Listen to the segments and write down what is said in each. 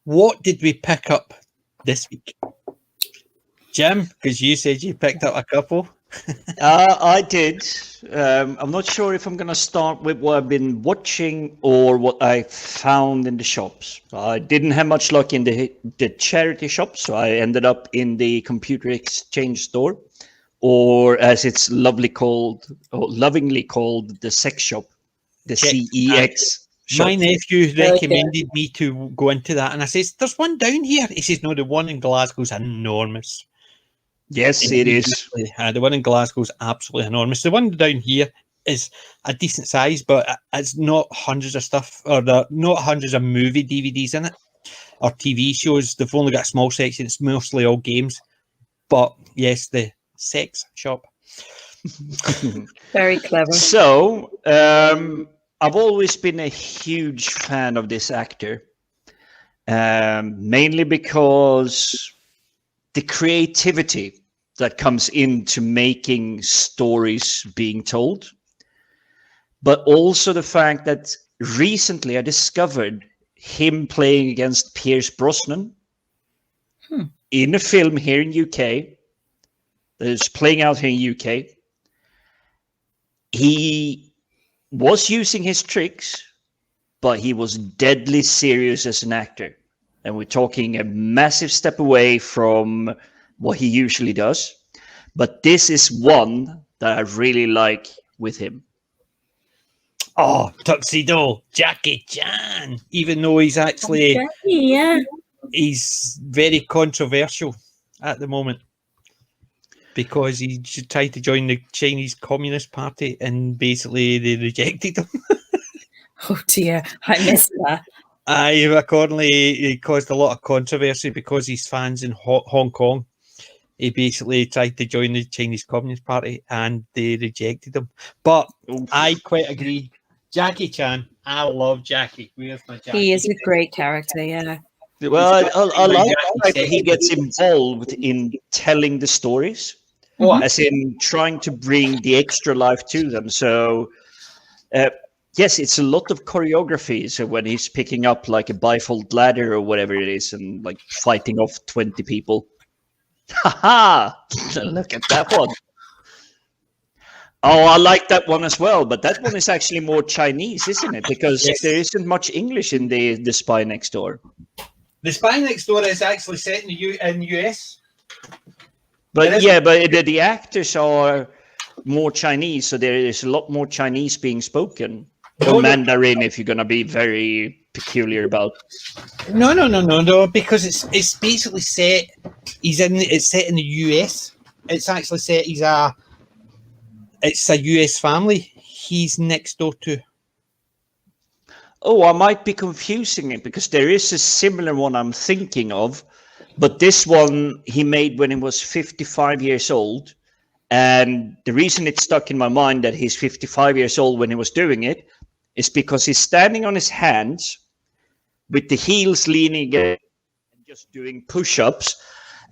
What did we pick up this week? Jim, because you said you picked up a couple. I did. I'm not sure if I'm going to start with what I've been watching or what I found in the shops. I didn't have much luck in the charity shop, so I ended up in the computer exchange store, or as it's lovingly called, the sex shop, the CEX shop. My nephew recommended me to go into that, and I says, "There's one down here." He says, "No, the one in Glasgow's enormous." Yes, it is. The one in Glasgow is absolutely enormous. The one down here is a decent size, but it's not hundreds of stuff, or not hundreds of movie DVDs in it, or TV shows. They've only got a small section. It's mostly all games. But yes, the sex shop. Very clever. So, I've always been a huge fan of this actor, mainly because the creativity that comes into making stories being told, but also the fact that recently I discovered him playing against Pierce Brosnan in a film here in UK that is playing out here in UK. He was using his tricks, but he was deadly serious as an actor. And we're talking a massive step away from what he usually does. But this is one that I really like with him. Oh, Tuxedo, Jackie Chan. Even though he's actually, he's very controversial at the moment because he tried to join the Chinese Communist Party and basically they rejected him. Oh dear, I missed that. Accordingly, he caused a lot of controversy because his fans in Hong Kong. He basically tried to join the Chinese Communist Party and they rejected him. But I quite agree. Jackie Chan, I love Jackie. Where's my Jackie? He is a great character, yeah. Well, I like that he gets involved in telling the stories, as in trying to bring the extra life to them. So, yes, it's a lot of choreography. So when he's picking up like a bifold ladder or whatever it is and like fighting off 20 people. Ha! Look at that one. Oh, I like that one as well, but that one is actually more Chinese, isn't it? Because there isn't much English in the Spy Next Door. The Spy Next Door is actually set in the US. But yeah, but the actors are more Chinese, so there is a lot more Chinese being spoken. Or Mandarin, if you're going to be very peculiar about. No, because it's basically set. It's set in the US. It's actually set. It's a US family. He's next door to. Oh, I might be confusing it because there is a similar one I'm thinking of, but this one he made when he was 55 years old. And the reason it stuck in my mind that he's 55 years old when he was doing it is because he's standing on his hands with the heels leaning against and just doing push-ups,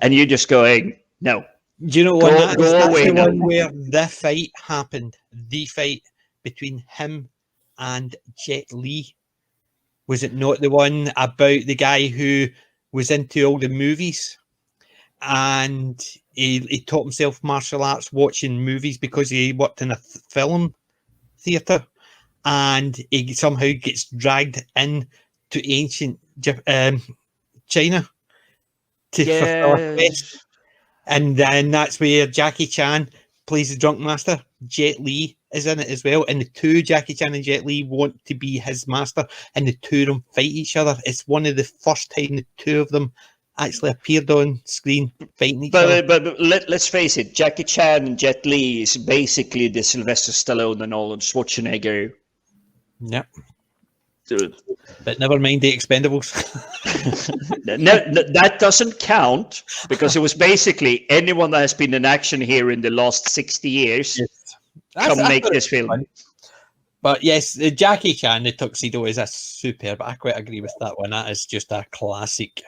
and you're just going, no. Do you know what? That's away the now. one where the fight happened. The fight between him and Jet Li. Was it not the one about the guy who was into all the movies and he taught himself martial arts watching movies because he worked in a film theatre, and he somehow gets dragged in to ancient China to fulfill a quest. And then that's where Jackie Chan plays the drunk master. Jet Li is in it as well. And the two, Jackie Chan and Jet Li, want to be his master. And the two of them fight each other. It's one of the first time the two of them actually appeared on screen fighting each other. But let's face it, Jackie Chan and Jet Li is basically the Sylvester Stallone and Arnold Schwarzenegger. Yep. But never mind the Expendables. No, that doesn't count because it was basically anyone that has been in action here in the last 60 years come make this film. Fun. But yes, the Jackie Chan, the Tuxedo is a superb. I quite agree with that one. That is just a classic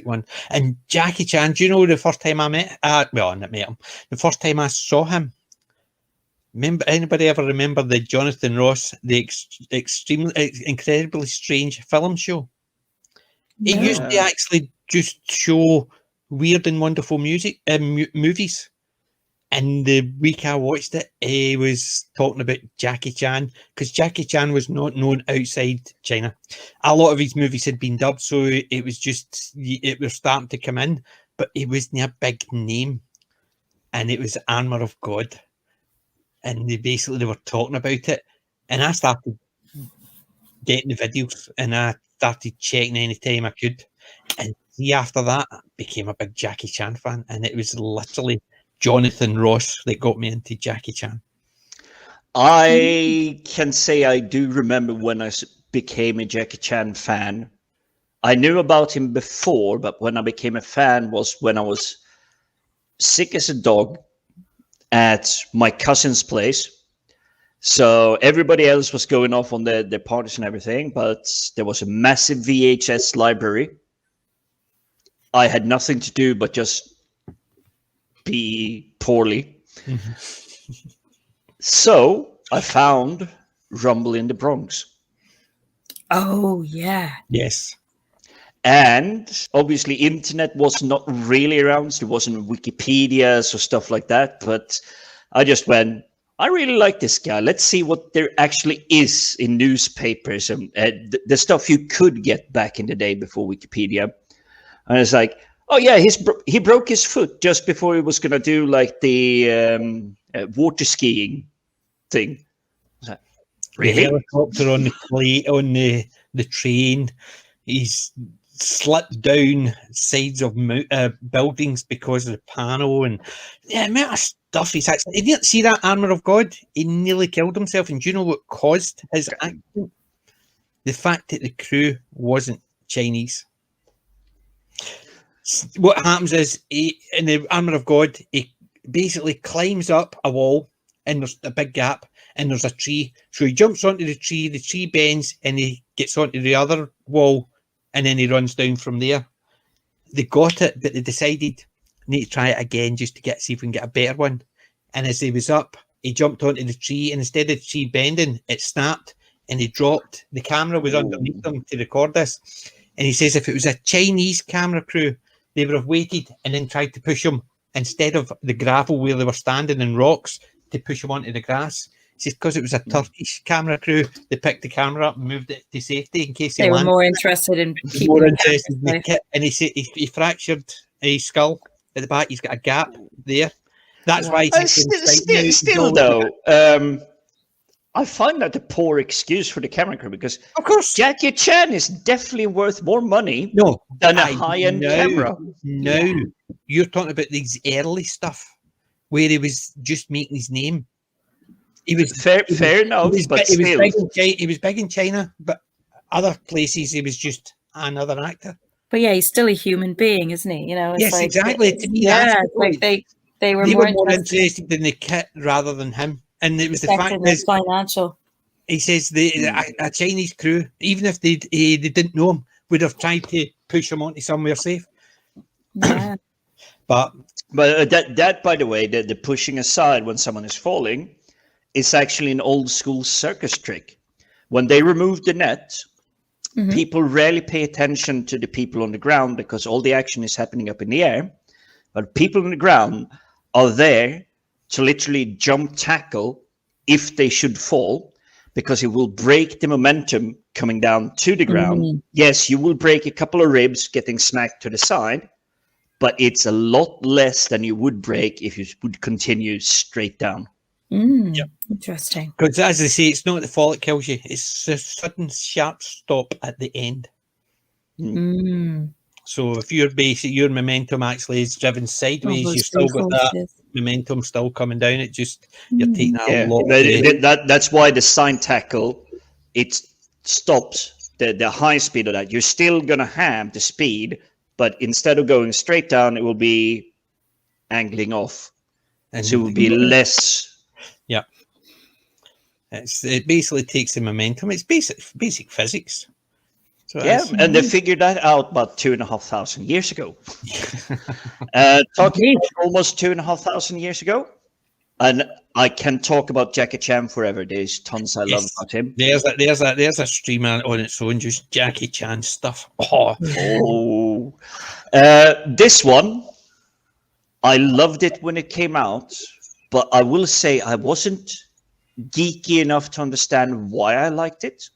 one. And Jackie Chan, do you know the first time I met? I met him. The first time I saw him. Anybody ever remember the Jonathan Ross, the incredibly strange film show? It used to actually just show weird and wonderful music movies. And the week I watched it, he was talking about Jackie Chan, because Jackie Chan was not known outside China. A lot of his movies had been dubbed, so it was starting to come in, but it wasn't a big name. And it was Armor of God. And they were talking about it. And I started getting the videos, and I started checking any time I could. And see, after that, I became a big Jackie Chan fan. And it was literally Jonathan Ross that got me into Jackie Chan. I can say I do remember when I became a Jackie Chan fan. I knew about him before, but when I became a fan was when I was sick as a dog at my cousin's place. So everybody else was going off on their parties and everything, but there was a massive VHS library. I had nothing to do but just be poorly. So I found Rumble in the Bronx. Oh, yeah. Yes. And obviously internet was not really around. So there wasn't Wikipedia or stuff like that. But I just went, I really like this guy. Let's see what there actually is in newspapers and the stuff you could get back in the day before Wikipedia. And it's like, oh yeah, he broke his foot just before he was gonna do like the water skiing thing. Like, really? The helicopter on the train. He's slipped down sides of buildings because of the panel, and yeah, amount of stuff he's actually. You didn't see that Armor of God? He nearly killed himself, and do you know what caused his accident? The fact that the crew wasn't Chinese. What happens is, in the Armor of God, he basically climbs up a wall, and there's a big gap, and there's a tree. So he jumps onto the tree bends, and he gets onto the other wall, and then he runs down from there. They got it, but they decided, need to try it again just to see if we can get a better one. And as he was up, he jumped onto the tree, and instead of the tree bending, it snapped, and he dropped. The camera was underneath him to record this. And he says if it was a Chinese camera crew, they would have waited and then tried to push him instead of the gravel where they were standing in rocks to push him onto the grass. He says because it was a Turkish camera crew, they picked the camera up and moved it to safety in case they were more interested in keeping the kit. And he fractured his skull at the back. He's got a gap there. That's why he's still though. I find that a poor excuse for the camera crew because, of course, Jackie Chan is definitely worth more money than a high-end camera. No, you're talking about these early stuff where he was just making his name. He was fair enough, but still, he was big in China, but other places he was just another actor. But yeah, he's still a human being, isn't he? You know, it's yes, like, exactly. To me, like they were more interested in the kit rather than him. And it was the fact that financial. He says a Chinese crew, even if they didn't know him, would have tried to push him onto somewhere safe. Yeah. but that by the way, the pushing aside when someone is falling is actually an old school circus trick. When they remove the net, people rarely pay attention to the people on the ground because all the action is happening up in the air. But people on the ground are there to literally jump tackle if they should fall, because it will break the momentum coming down to the ground. Yes, you will break a couple of ribs getting smacked to the side, but it's a lot less than you would break if you would continue straight down. Interesting. Because as they say, it's not the fall that kills you, it's a sudden sharp stop at the end. So if your momentum actually is driven sideways, you've still got that momentum still coming down. It just you're taking a lot. That's why the side tackle, it stops the high speed of that. You're still gonna have the speed, but instead of going straight down, it will be angling off, and so it will be less. Yeah, it basically takes the momentum. It's basic physics. So and they figured that out about 2,500 years ago. Talking about almost 2,500 years ago, and I can talk about Jackie Chan forever. There's tons I love Yes. about him. There's a streamer on its own, just Jackie Chan stuff. Oh, This one, I loved it when it came out, but I will say I wasn't geeky enough to understand why I liked it.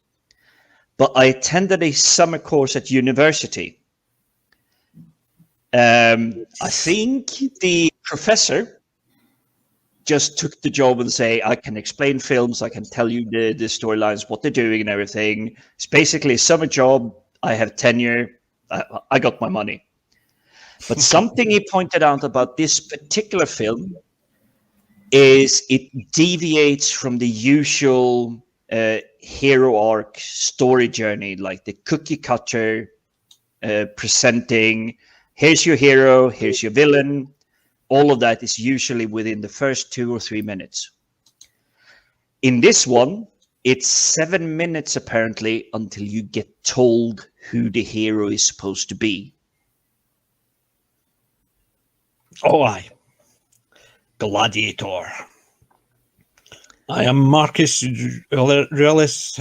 But I attended a summer course at university. I think the professor just took the job and say, I can explain films, I can tell you the storylines, what they're doing and everything. It's basically a summer job. I have tenure. I got my money. But something he pointed out about this particular film is it deviates from the usual hero arc story journey, like the cookie cutter presenting, here's your hero, here's your villain. All of that is usually within the first 2 or 3 minutes. In this one, it's 7 minutes apparently until you get told who the hero is supposed to be. oh, aye. Gladiator. I am Marcus Aurelius.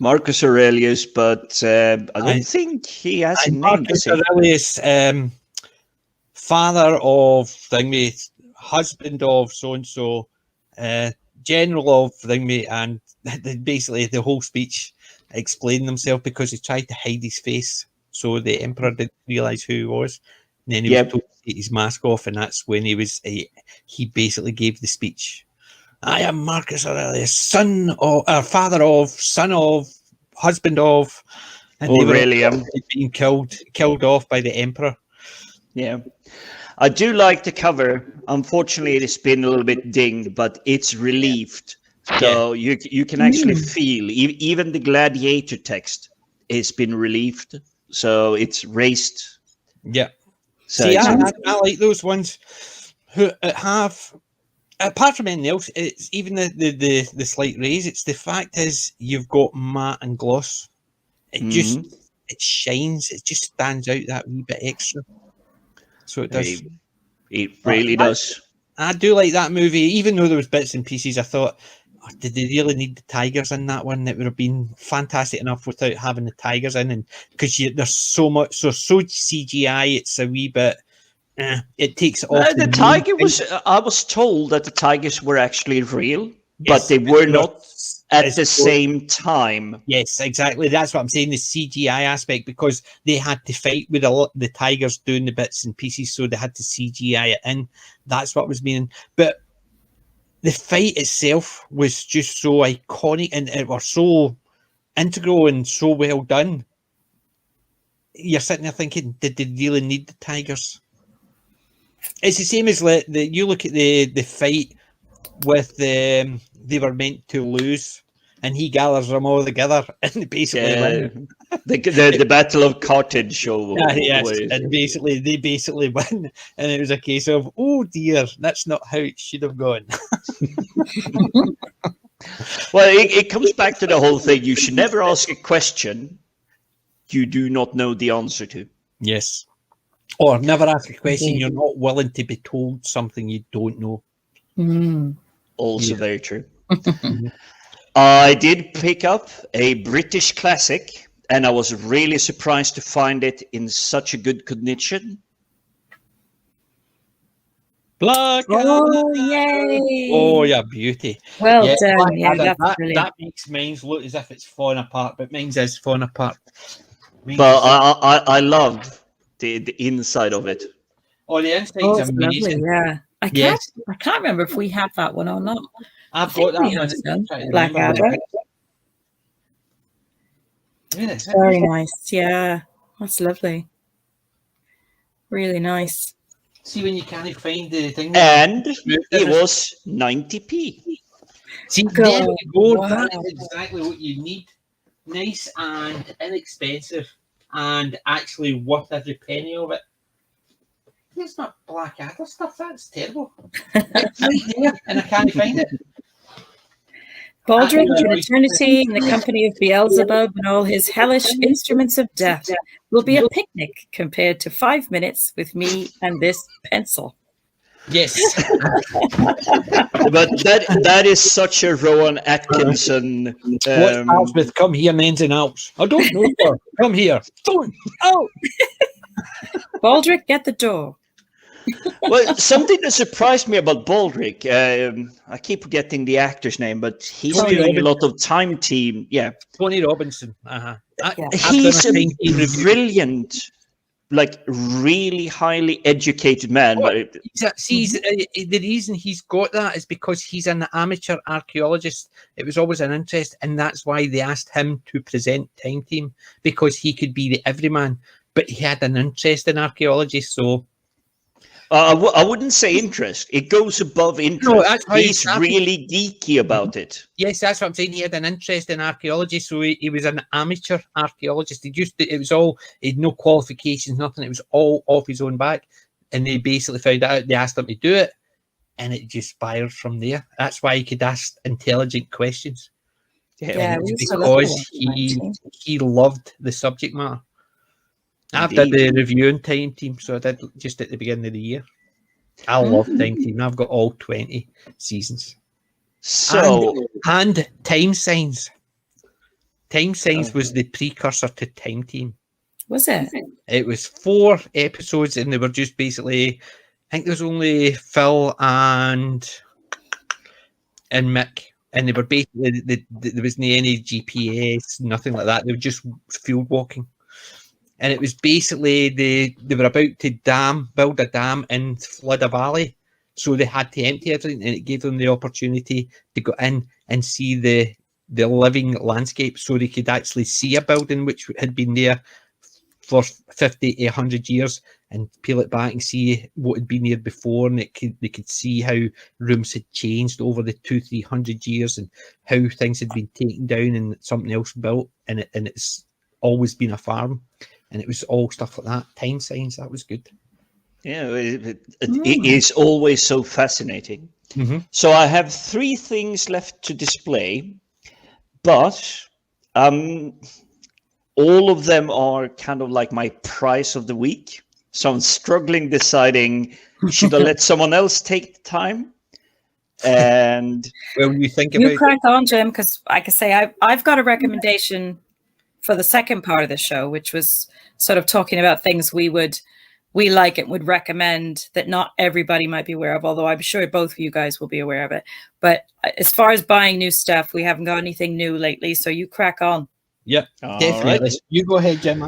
Marcus Aurelius, but I don't think he has a name. Marcus Aurelius, father of thingy, husband of so and so, general of thingy, and basically the whole speech explained himself because he tried to hide his face, so the emperor didn't realize who he was. And then he was told to take his mask off, and that's when he basically gave the speech. I am Marcus Aurelius, father of, son of, husband of, and Aurelium being killed off by the emperor. Yeah, I do like the cover. Unfortunately, it's been a little bit dinged, but it's relieved, so you can actually feel even the gladiator text has been relieved, so it's raised. Yeah. So see, I like those ones who have. Apart from anything else, it's even the slight raise. It's the fact is you've got matte and gloss. It just it shines. It just stands out that wee bit extra. So it does. It really does. I do like that movie, even though there was bits and pieces. I thought, did they really need the tigers in that one? It would have been fantastic enough without having the tigers in, and because there's so much, so CGI. It's a wee bit. It takes off. The tiger was. I was told that the tigers were actually real, but they were not at the same time. Yes, exactly. That's what I'm saying. The CGI aspect, because they had to fight with the tigers doing the bits and pieces, so they had to CGI it in. That's what was meaning. But the fight itself was just so iconic, and it was so integral and so well done. You're sitting there thinking, did they really need the tigers? It's the same as you look at the fight with they were meant to lose, and he gathers them all together and basically win. The Battle of Carthage. Yes, and they basically win, and it was a case of, oh dear, that's not how it should have gone. Well, it comes back to the whole thing. You should never ask a question you do not know the answer to. Yes. Or never ask a question you're not willing to be told something you don't know. Also very true. I did pick up a British classic, and I was really surprised to find it in such a good condition. Black yay! Oh, yeah, beauty. Well done. Yeah, that's brilliant. That makes mine look as if it's falling apart, but mine's is falling apart. But I love the inside of it. Oh, the inside's amazing. Lovely, yeah. I can't remember if we have that one or not. I've got that one. Blackadder. Really? Very nice. Yeah, that's lovely. Really nice. See when you can't find the thing. And it was 90p. See, there you go. Wow. That is exactly what you need. Nice and inexpensive, and actually worth every penny of it. It's not Blackadder stuff. That's terrible. It's right there, and I can't find it. Baldric in eternity in the company of Beelzebub and all his hellish instruments of death will be a picnic compared to 5 minutes with me and this pencil. Yes. But that is such a Rowan Atkinson. What's Alps with? Come here, Nens and Alps. I don't know, sir. Come here. Don't. Oh. Baldric, get the door. Well, something that surprised me about Baldric, I keep forgetting the actor's name, but he's Tony doing Robinson. a lot of Time Team. Yeah, Tony Robinson. Uh-huh. he's a brilliant, like really highly educated man. But The reason he's got that is because he's an amateur archaeologist. It was always an interest, and that's why they asked him to present Time Team, because he could be the everyman, but he had an interest in archaeology, so... I wouldn't say interest. It goes above interest. No, that's how he's really geeky about it. Yes, that's what I'm saying. He had an interest in archaeology, so he was an amateur archaeologist. It was all, he had no qualifications, nothing. It was all off his own back, and they basically found out. They asked him to do it, and it just spiraled from there. That's why he could ask intelligent questions. Yeah, because he loved the subject matter. I've done the review on Time Team, so I did just at the beginning of the year. I love Time Team. I've got all 20 seasons. So and Time Signs. Time Signs was the precursor to Time Team. Was it? It was 4 episodes, and they were just basically, I think there was only Phil and Mick, and they were basically, there wasn't any GPS, nothing like that. They were just field walking. And it was basically they were about to build a dam and flood a valley. So they had to empty everything, and it gave them the opportunity to go in and see the living landscape, so they could actually see a building which had been there for 50 to 100 years and peel it back and see what had been there before. And they could see how rooms had changed over the 200-300 years, and how things had been taken down and something else built. And it's always been a farm. And it was all stuff like that. Time Signs, that was good. Yeah, it is always so fascinating. Mm-hmm. So I have 3 things left to display, but all of them are kind of like my price of the week. So I'm struggling deciding, should I let someone else take the time? And well, you crack on, Jim, because I can say I've got a recommendation for the second part of the show, which was sort of talking about things we like and would recommend that not everybody might be aware of, although I'm sure both of you guys will be aware of it. But as far as buying new stuff, we haven't got anything new lately, so you crack on. Yeah, definitely. Right. You go ahead, Jim.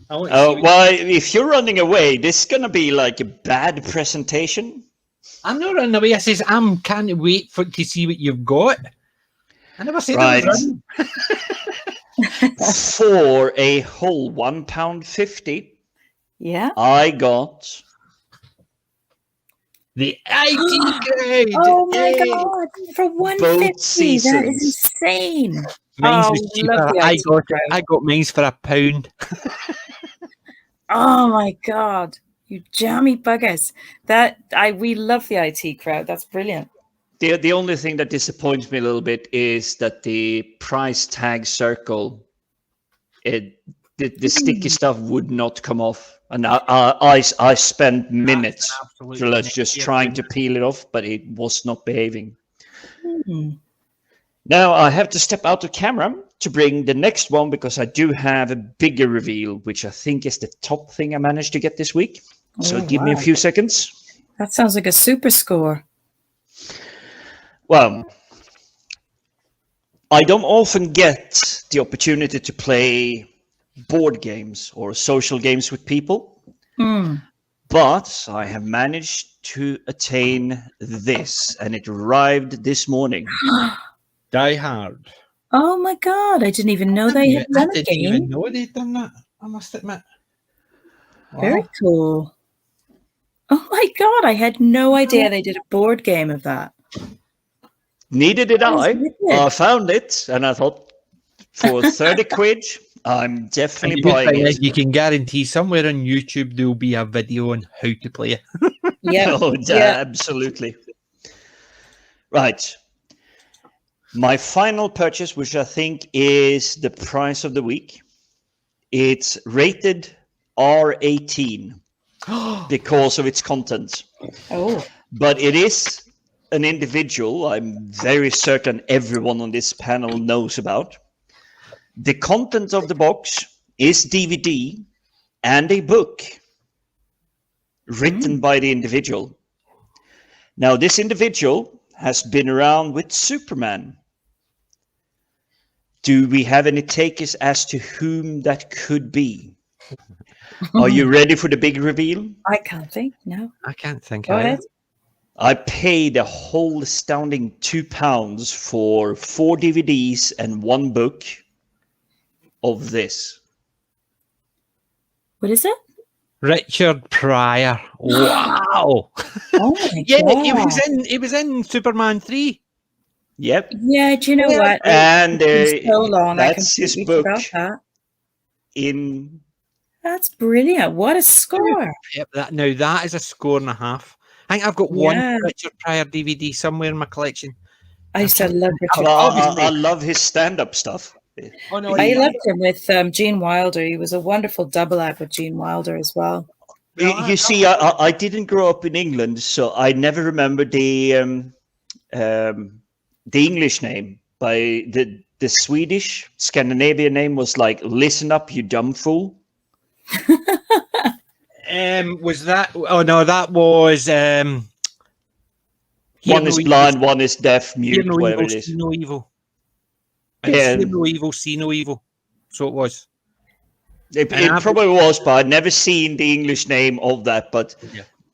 Well, if you're running away, this is going to be like a bad presentation. I'm not running away. I says I can't wait to see what you've got. I never said I was running. For a whole £1.50, yeah, I got the IT grade. Oh my god! For £1.50, that is insane. Mine's was cheaper. I got mine's for £1. Oh my god! You jammy buggers! We love the IT crowd. That's brilliant. The only thing that disappoints me a little bit is that the price tag circle, the sticky stuff would not come off, and I spent minutes just trying to peel it off, but it was not behaving. Now I have to step out of camera to bring the next one, because I do have a bigger reveal, which I think is the top thing I managed to get this week. So give me a few seconds. That sounds like a super score. Well, I don't often get the opportunity to play board games or social games with people, but I have managed to attain this, and it arrived this morning. Die Hard. Oh my god, I didn't even know they had done a game. I didn't even know they'd done that, I must admit. Wow. Very cool. Oh my god, I had no idea they did a board game of that. Neither did I. I found it, and I thought, for 30 quid, I'm definitely buying it. You can guarantee somewhere on YouTube there will be a video on how to play it. Yeah. Absolutely. Right. My final purchase, which I think is the price of the week, it's rated R18 because of its content. Oh, but it is an individual I'm very certain everyone on this panel knows about. The content of the box is DVD and a book written by the individual. Now, this individual has been around with Superman. Do we have any takers as to whom that could be? Are you ready for the big reveal? I can't think. No. I can't think Go either. ahead. I paid a whole astounding £2 for 4 DVDs and 1 book of this. What is it? Richard Pryor. Wow. Oh my Yeah, god. he was in Superman 3. Yep. Yeah, do you know what? And It's been so long. I that's his completely book forgot that. in... That's brilliant. What a score. Yep, that is a score and a half. I think I've got one Yeah. Richard Pryor DVD somewhere in my collection. I used to love Richard. I love his stand-up stuff. Oh no, I loved him with Gene Wilder. He was a wonderful double act with Gene Wilder as well. You see, I didn't grow up in England, so I never remember the English name. By the Swedish Scandinavian name was like "Listen up, you dumb fool." was that? Oh no, that was. One is blind, one is deaf, mute, no whatever evil, it is. see no evil. Yeah. Hear no evil, see no evil. So it was. It probably was, but I'd never seen the English name of that. But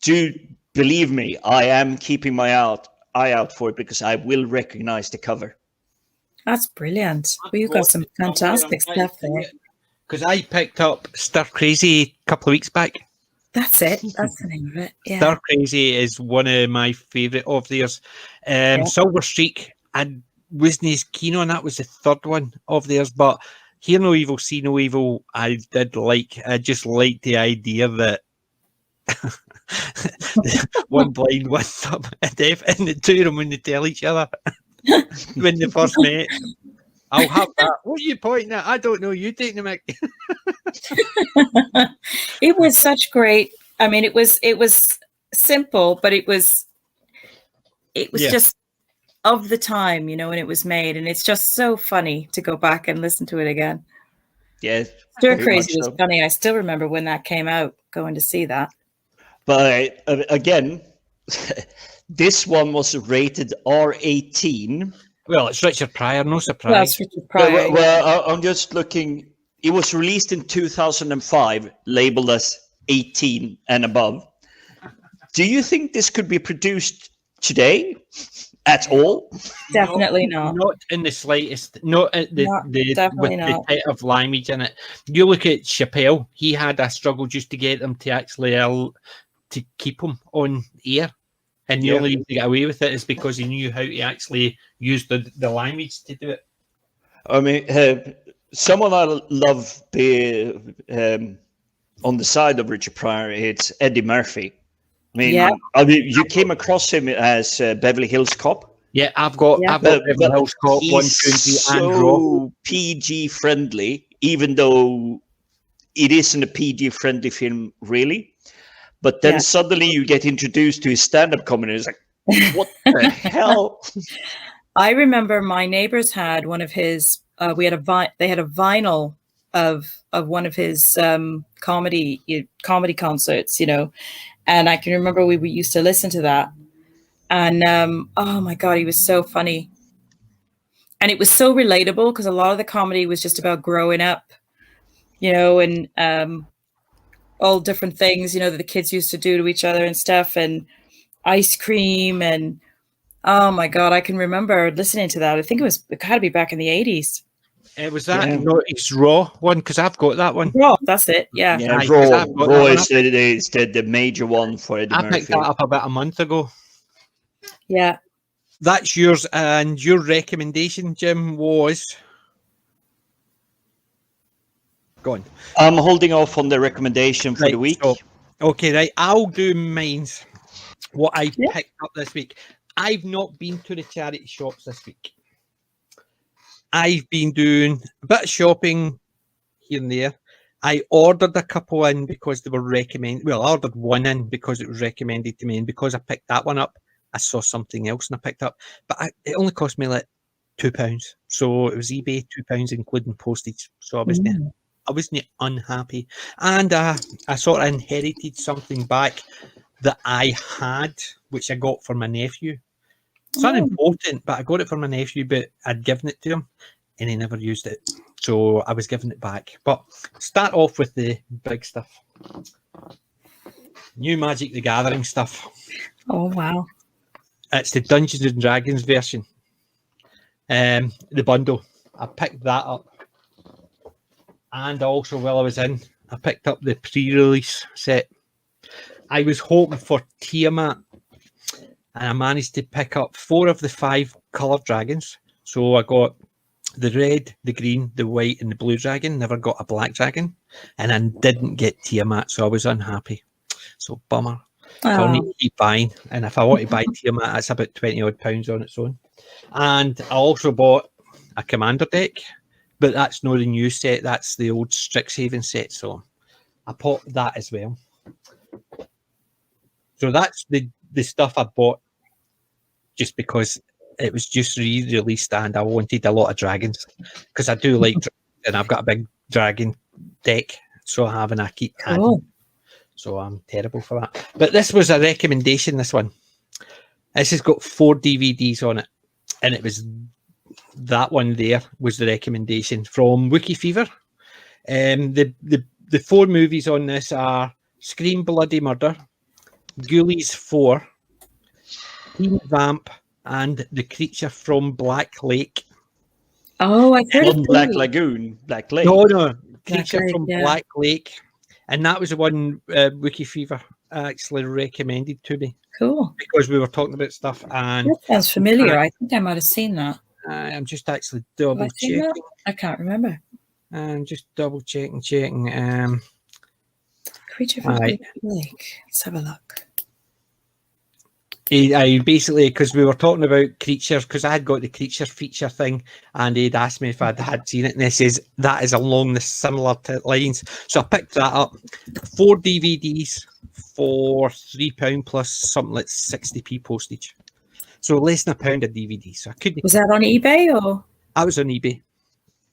do believe me, I am keeping my eye out for it because I will recognize the cover. That's brilliant. Well, you've got some fantastic stuff there. Because I picked up Stir Crazy a couple of weeks back. That's it. That's the name of it. Yeah. Stir Crazy is one of my favourite of theirs. Silver Streak, I wasn't as keen on that, was the third one of theirs, but Hear No Evil, See No Evil, I did like. I just liked the idea that one blind, one deaf, and the two of them when they tell each other when they first met. I'll have that. What are you pointing at? I don't know. You take the mic. It was such great. I mean, it was simple, but it was just of the time, you know, when it was made, and it's just so funny to go back and listen to it again. Yeah, Stir Crazy was funny. I still remember when that came out, going to see that. But again, this one was rated R18. Well, it's Richard Pryor, no surprise. Well, it's Richard Pryor. Well, I'm just looking. It was released in 2005, labeled as 18 and above. Do you think this could be produced today at all? Definitely not. Not in the slightest. Not with definitely the type of language in it. You look at Chappelle. He had a struggle just to get them to actually to keep him on air. And the only reason to get away with it is because he knew how to actually use the language to do it. I mean, someone I love on the side of Richard Pryor, it's Eddie Murphy. I mean, you came across him as Beverly Hills Cop. Yeah, I've got Beverly Hills Cop 1, 2, 3, and Raw. PG friendly, even though it isn't a PG friendly film, really. But then suddenly you get introduced to his stand-up comedy. It's like, what the hell? I remember my neighbors had one of his. They had a vinyl of one of his comedy concerts, you know, and I can remember we used to listen to that, and oh my god, he was so funny, and it was so relatable because a lot of the comedy was just about growing up, you know, and all different things, you know, that the kids used to do to each other and stuff, and ice cream, and oh my god, I can remember listening to that. I think it had to be back in the 80s. It was that. No, it's Raw one because I've got that one. Raw, that's it. Yeah. Raw is the major one for Eddie Murphy. I picked that up about a month ago. Yeah. That's yours, and your recommendation, Jim, was. Go on. I'm holding off on the recommendation for the week. So, okay, right. I'll do mine's. What I picked up this week. I've not been to the charity shops this week. I've been doing a bit of shopping here and there. I ordered a couple in because they were recommended. Well, I ordered one in because it was recommended to me, and because I picked that one up, I saw something else and I picked up. But it only cost me like £2, so it was eBay £2 including postage. So I wasn't unhappy, and I sort of inherited something back that I had, which I got for my nephew. It's unimportant, but I got it for my nephew, but I'd given it to him and he never used it. So I was giving it back. But start off with the big stuff. New Magic the Gathering stuff. Oh, wow. It's the Dungeons and Dragons version. The bundle. I picked that up. And also, while I was in, I picked up the pre-release set. I was hoping for Tiamat, and I managed to pick up 4 of the 5 coloured dragons. So I got the red, the green, the white, and the blue dragon. Never got a black dragon, and I didn't get Tiamat, so I was unhappy. So bummer. So I'll need to keep buying, and if I want to buy Tiamat, that's about £20 odd on its own. And I also bought a commander deck, but that's not the new set. That's the old Strixhaven set. So I bought that as well. So that's the stuff I bought just because it was just re-released and I wanted a lot of dragons because I do like dragons and I've got a big dragon deck. So I have and I keep adding. So I'm terrible for that. But this was a recommendation, this one. This has got 4 DVDs on it. And it was that one there was the recommendation from Wookiee Fever. The 4 movies on this are Scream Bloody Murder, Ghoulies 4, Teen Vamp, and The Creature from Black Lake. Oh, I heard From Black Lagoon, Black Lake. No, Creature Lake, from yeah. Black Lake. And that was the one Wookiee Fever actually recommended to me. Cool. Because we were talking about stuff. And That sounds familiar. I think I might have seen that. I'm just actually Have double I seen checking. that? I can't remember. I'm just double checking. Creature from Black Lake. Let's have a look. I basically, because we were talking about creatures, because I had got the creature feature thing, and he'd asked me if I had seen it, and he says that is along the similar lines. So I picked that up. 4 DVDs for £3 plus something like 60p postage. So less than £1 a DVD. So I couldn't. Was that on eBay or? I was on eBay.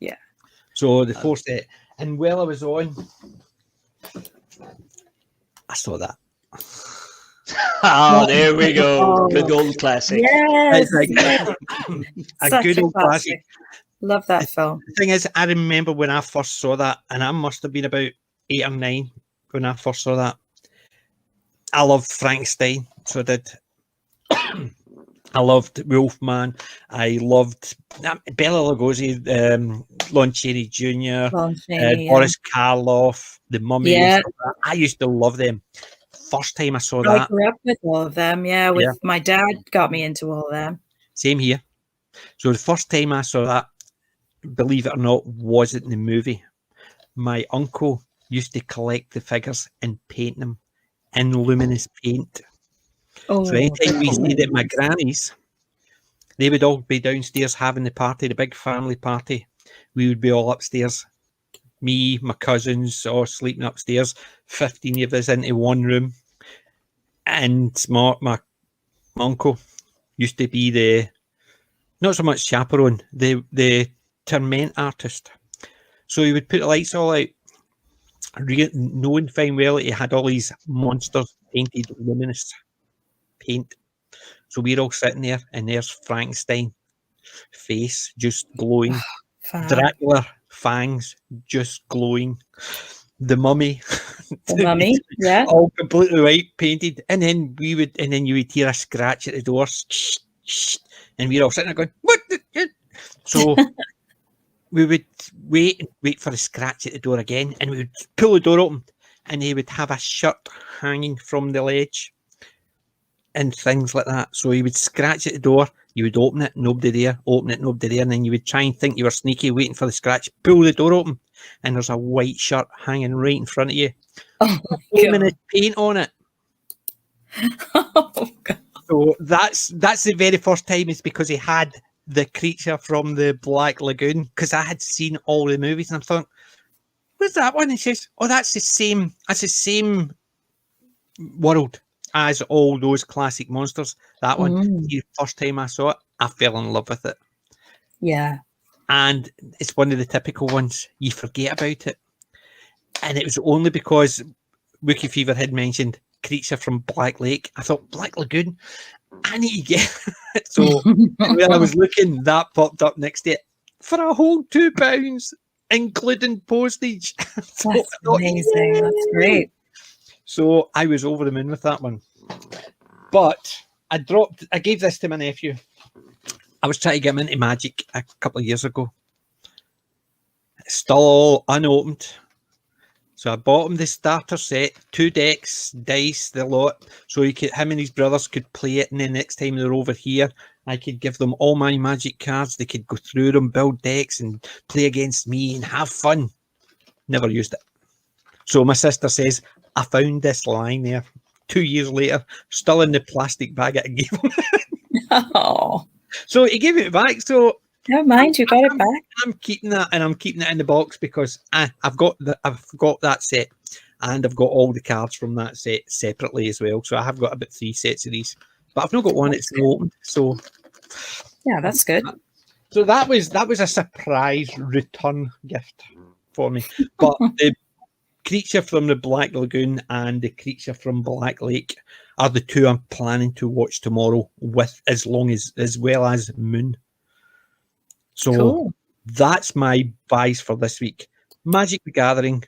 Yeah. So the 4 set, and while I was on, I saw that. Oh, there we go. Good old classic. Yes. A good old classic. Love that film. The thing is, I remember when I first saw that, and I must have been about 8 or 9 when I first saw that. I loved Frankenstein, so I did. I loved Wolfman. I loved Bela Lugosi, Lon Chaney Jr., Boris Karloff, The Mummy. Yeah. I used to love them. First time I saw I that. grew up with all of them. Yeah, my dad got me into all of them. Same here. So the first time I saw that, believe it or not, wasn't the movie. My uncle used to collect the figures and paint them in luminous paint. Oh, so anytime we stayed at my granny's, they would all be downstairs having the party, the big family party. We would be all upstairs. Me, my cousins, all sleeping upstairs. 15 of us into one room. And my uncle used to be the, not so much chaperone, the torment artist. So he would put the lights all out, knowing fine well that he had all these monsters painted luminous paint. So we're all sitting there, and there's Frankenstein face just glowing, Dracula fangs just glowing, the Mummy, yeah, all completely white painted, and then you would hear a scratch at the door, and we're all sitting there going, "What?" So we would wait for a scratch at the door again, and we would pull the door open, and he would have a shirt hanging from the ledge. And things like that. So you would scratch at the door, you would open it, nobody there, open it, nobody there, and then you would try and think you were sneaky, waiting for the scratch, pull the door open, and there's a white shirt hanging right in front of you. Oh, luminous paint on it. Oh, God. So that's the very first time, is because he had the creature from the Black Lagoon, because I had seen all the movies, and I thought, where's that one? He says, oh, that's the same world as all those classic monsters. That one, the first time I saw it, I fell in love with it. Yeah. And it's one of the typical ones. You forget about it. And it was only because Wookie Fever had mentioned Creature from Black Lake. I thought, Black Lagoon? I need to get it. So when I was looking, that popped up next to it for a whole £2, including postage. So That's amazing. Yay! That's great. So I was over the moon with that one. But I gave this to my nephew. I was trying to get him into Magic a couple of years ago. It's still all unopened. So I bought him the starter set, 2 decks, dice, the lot, so him and his brothers could play it, and then next time they're over here, I could give them all my Magic cards. They could go through them, build decks, and play against me and have fun. Never used it. So my sister says, I found this lying there 2 years later, still in the plastic bag I gave him. Oh. So he gave it back. So never mind, you got it back. I'm keeping that, and I'm keeping it in the box because I've got that set, and I've got all the cards from that set separately as well. So I have got about 3 sets of these, but I've not got one that's not opened. So yeah, that's good. So that was a surprise return gift for me. But the Creature from the Black Lagoon and the Creature from Black Lake are the 2 I'm planning to watch tomorrow, with as well as Moon. So cool. That's my buys for this week. Magic the Gathering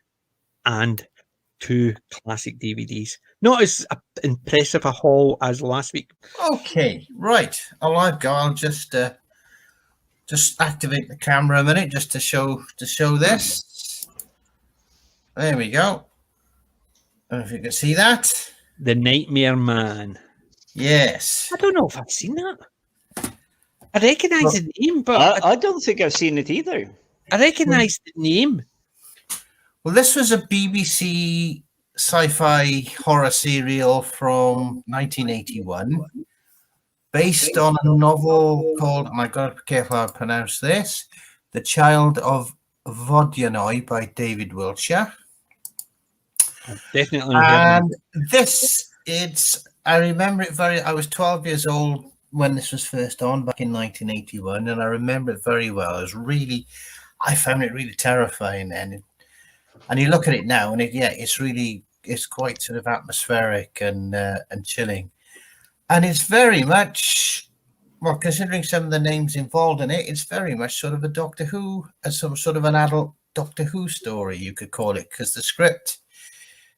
and 2 classic DVDs. Not as impressive a haul as last week. Okay, right. I'll just activate the camera a minute just to show this. There we go. I don't know if you can see that. The Nightmare Man. Yes. I don't know if I've seen that. I recognise the name, but I don't think I've seen it either. I recognise the name. Well, this was a BBC sci-fi horror serial from 1981, based on a novel called, and I've got to be careful how I pronounce this, The Child of Vodyanoi by David Wiltshire. Definitely. And I remember it I was 12 years old when this was first on back in 1981, and I remember it very well. I found it really terrifying then. And you look at it now, and it's quite sort of atmospheric and chilling. And it's very much, well, considering some of the names involved in it, it's very much sort of a Doctor Who, some sort of an adult Doctor Who story, you could call it, because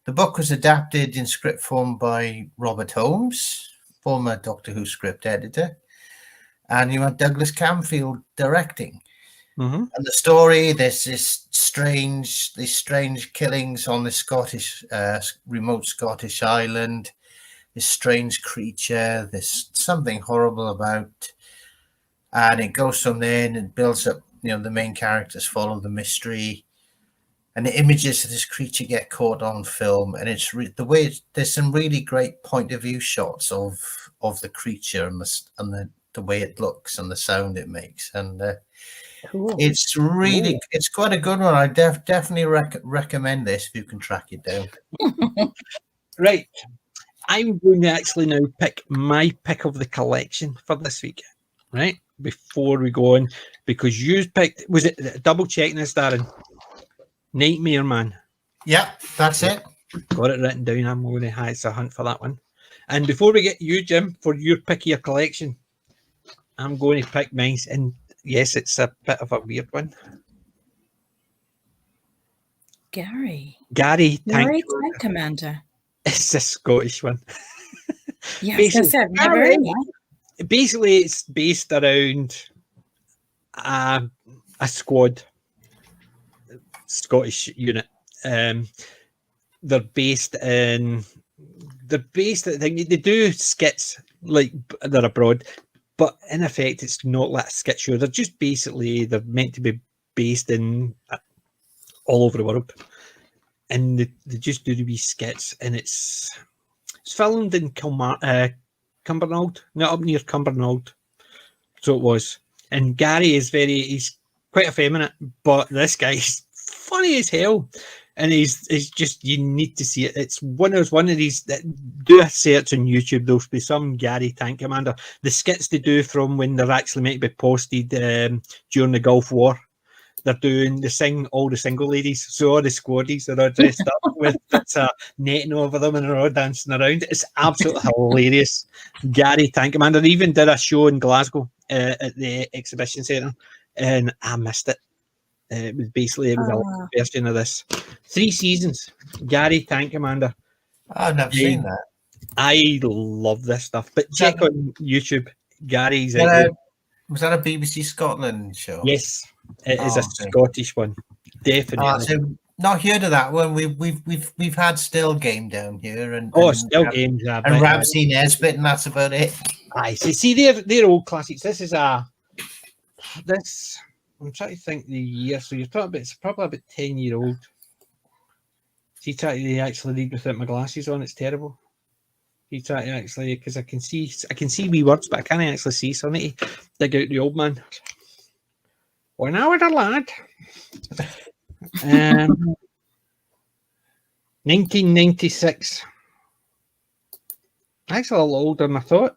the book was adapted in script form by Robert Holmes, former Doctor Who script editor, and you had Douglas Camfield directing. Mm-hmm. And the story, there's these strange killings on this Scottish, remote Scottish island. This strange creature, there's something horrible about, and it goes from there and it builds up. The main characters follow the mystery, and the images of this creature get caught on film, and it's there's some really great point of view shots of the creature and the way it looks and the sound it makes, and cool. It's quite a good one. I definitely recommend this if you can track it down. Right, I'm going to actually now pick my pick of the collection for this week, right? Before we go on, because you picked, was it double checking this, Darren? Nightmare Man. Yeah, that's it. Got it written down. I'm going to have a hunt for that one. And before we get you, Jim, for your pick of your collection, I'm going to pick mine. And yes, it's a bit of a weird one. Gary, Tank Commander. It's a Scottish one. Yeah, basically, it's based around a squad, Scottish unit. They're based at they do skits like they're abroad, but in effect, it's not like a skit show. They're just they're meant to be based in all over the world, and they just do the wee skits, and it's filmed in Cumbernauld, not up near Cumbernauld. So it was. And Gary he's quite effeminate, but this guy's funny as hell. And he's just, you need to see it. It's one of these that do a search on YouTube. There'll be some Gary Tank Commander. The skits they do from when they're actually meant to be posted during the Gulf War. They sing all the single ladies. So all the squaddies are all dressed up with bits of netting over them and they're all dancing around. It's absolutely hilarious. Gary Tank Commander even did a show in Glasgow at the exhibition centre, and I missed it. It was a live version of this. 3 seasons. Gary Tank Commander. I've never seen that. I love this stuff. But check on YouTube. Gary's. Was that a BBC Scotland show? Yes, it is a Scottish one. Definitely. So not heard of that one. We've had Still Game down here, and Still Games, and Ramsey Nesbitt, and that's about it. I see. They're old classics. I'm trying to think the year. So you're talking about, it's probably about 10-year-old. See, trying to actually read without my glasses on. It's terrible. You try to actually, because I can see wee words, but I can't actually see. So I need to dig out the old man. When I was a lad, 1996. Actually, a little older than I thought.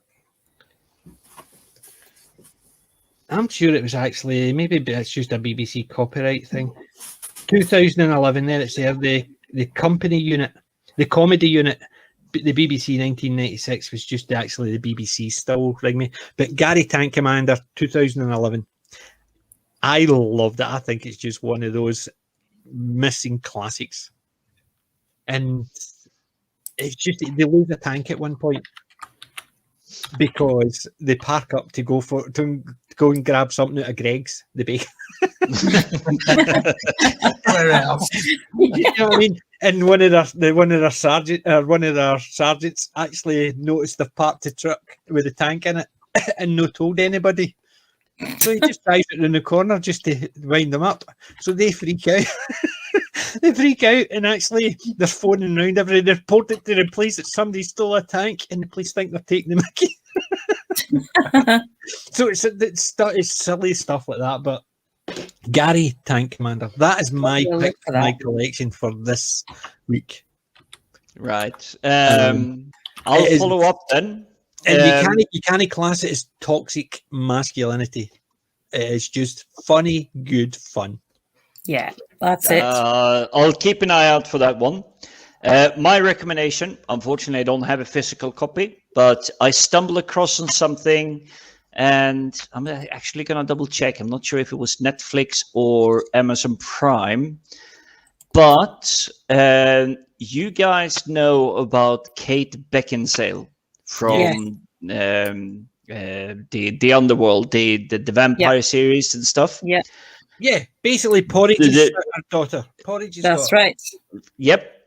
I'm sure it was actually, maybe it's just a BBC copyright thing. 2011, there it's there, the company unit, the comedy unit, the BBC 1996 was just actually the BBC still, ring me. But Gary Tank Commander 2011, I loved it. I think it's just one of those missing classics. And it's just, they lose a tank at one point because they park up to go and grab something out of Greg's, the bacon. Where else? You know what I mean? And one of their sergeants actually noticed they've parked the truck with a tank in it and no told anybody. So he just drives it in the corner just to wind them up. So they freak out. They freak out, and actually they're phoning around everybody. They're reported to the police that somebody stole a tank, and the police think they're taking the mickey. So it's silly stuff like that. But Gary Tank Commander, that is my pick for my collection for this week. Right. I'll follow up then. And you can't class it as toxic masculinity. It's just funny, good fun. Yeah, that's it. I'll keep an eye out for that one. My recommendation, unfortunately, I don't have a physical copy, but I stumbled across on something, and I'm actually going to double check. I'm not sure if it was Netflix or Amazon Prime, but you guys know about Kate Beckinsale from the Underworld, the vampire series and stuff. Yeah, basically Porridge's daughter. That's right. Yep.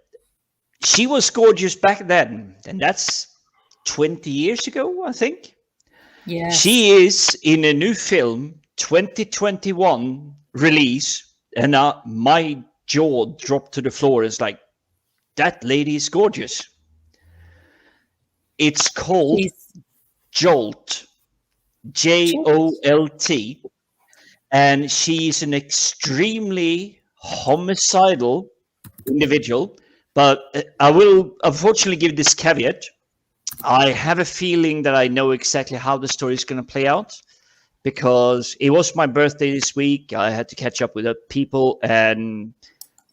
She was gorgeous back then, and that's 20 years ago, I think. Yeah. She is in a new film, 2021 release, and my jaw dropped to the floor. It's like, that lady is gorgeous. It's called Jolt, Jolt, and she's an extremely homicidal individual. But I will unfortunately give this caveat. I have a feeling that I know exactly how the story is going to play out, because it was my birthday this week. I had to catch up with other people, and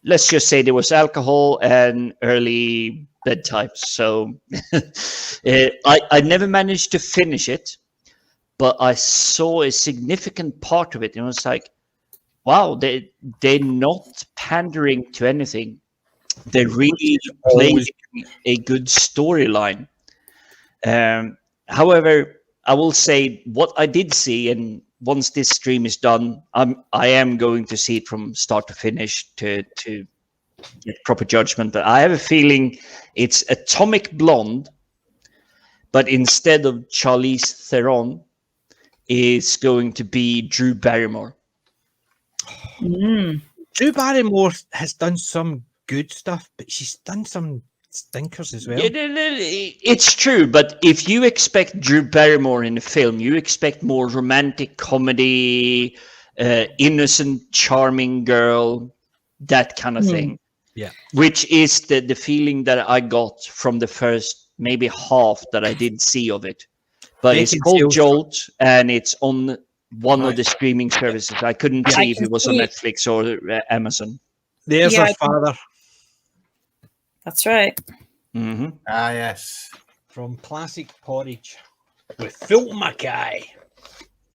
let's just say there was alcohol and early bedtime. So I never managed to finish it, but I saw a significant part of it, and it was like, wow, they're not pandering to anything. They really played a good storyline. However, I will say what I did see, and once this stream is done, I am going to see it from start to finish to get proper judgment. But I have a feeling it's Atomic Blonde, but instead of Charlize Theron, is going to be Drew Barrymore. Drew Barrymore has done some good stuff, but she's done some stinkers as well. It's true, but if you expect Drew Barrymore in a film, you expect more romantic comedy, innocent, charming girl. that kind of thing. Yeah. Which is the feeling that I got from the first maybe half that I did see of it. But it's called Jolt, and it's on one of the streaming services. I couldn't see if it was on Netflix or Amazon. There's our father. That's right. Mm-hmm. Ah, yes. From Classic Porridge with Phil Mackay.